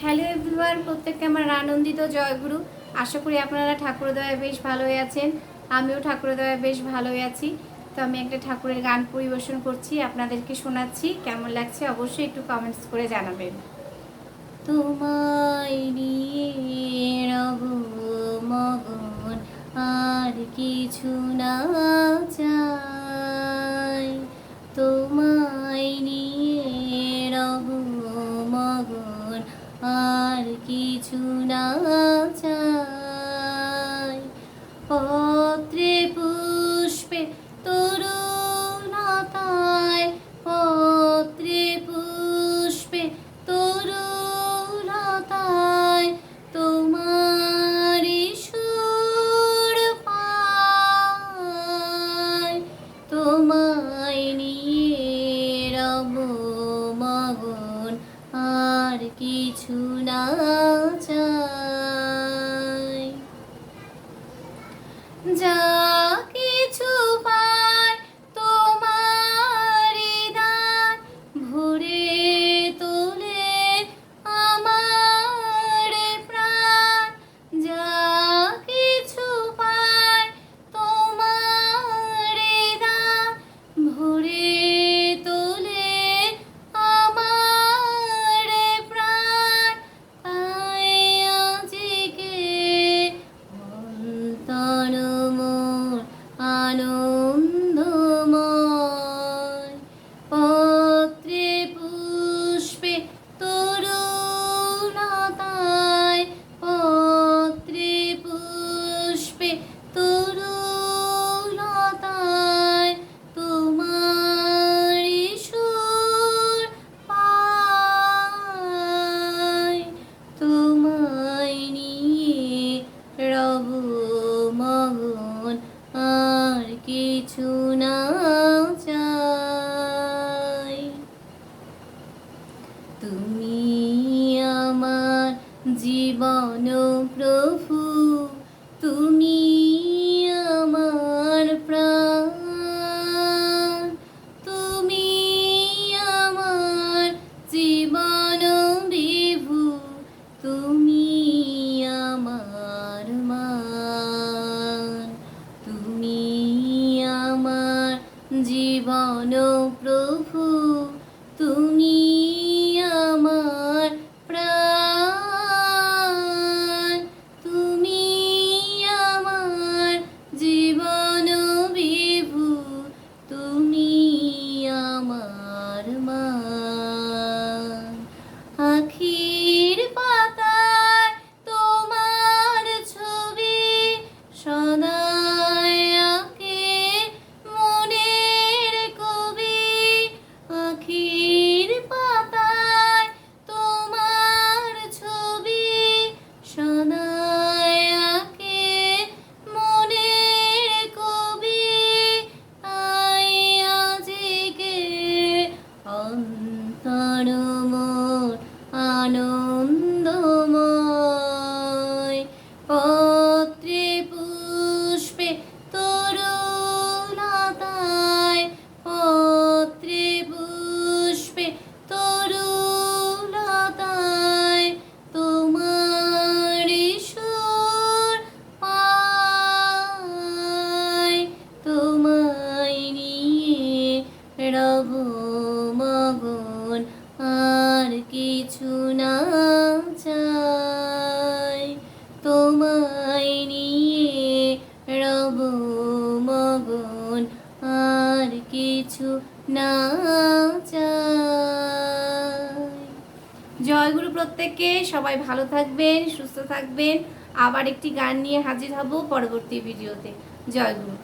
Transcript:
Hello everyone, প্রত্যেককে আমার আনন্দিত জয়গুরু। আশা করি আপনারা ঠাকুরদয়ায় বেশ ভালোই আছেন। আমিও ঠাকুরদয়ায় বেশ ভালোই আছি। তো আমি একটা ঠাকুরের গান পরিবেশন করছি, আপনাদেরকে শোনাচ্ছি। কেমন লাগছে অবশ্যই একটু কমেন্টস করে জানাবেন। তোমায় নিয়ে রব মগন, আর কিছু না চাই। তোমায় নিয়ে রব মগন, আর কিছু না চাই। পত্রে পুষ্পে তরুলতায়, পত্রে পুষ্পে তরুলতায় তোমার সুর পাই। তোমায় নিয়ে রব মগন, আর কিছু না চাই। যা কিছু পাই তোমার দান ভরে তোলে আমার প্রাণ। যা কিছু পাই তোমার দান ভরে তোলে আমার প্রাণ। তাই আজকে অন্তর মোর আনন্দময়। পত্রে পুষ্পে তরুলতায়, পত্রে পুষ্পে তরুলতায় তোমার সুর পাই। তোমায় নিয়ে রব মগন, আর কিছু না চাই। তুমি আমার জীবন প্রভু, তুমি আমার প্রাণ। তুমি আমার জীবন বিভু, তুমি আমার মান। তুমি আমার জীবন প্রভু, তুমি আমার প্রাণ। তুমি আমার জীবন বিভু, তুমি আমার মান। আখির পাতায় তোমার ছবি সদাই আঁকে মনের কবি। আখির পাতায় তোমার ছবি সদাই আঁকে মনের কবি। তাই আজকে অন্তর মোর আনন্দময়। পত্রে পুষ্পে তরুলতায়, পত্রে পুষ্পে তরুলতায় তোমার সুর পাই। তোমায় নিয়ে রব মগন, আর কিছু না চাই। তোমায় নিয়ে রব মগন, আর কিছু না চাই। জয়গুরু প্রত্যেককে। সবাই ভালো থাকবেন, সুস্থ থাকবেন। আবার একটি গান নিয়ে হাজির হব পরবর্তী ভিডিওতে। জয়গুরু।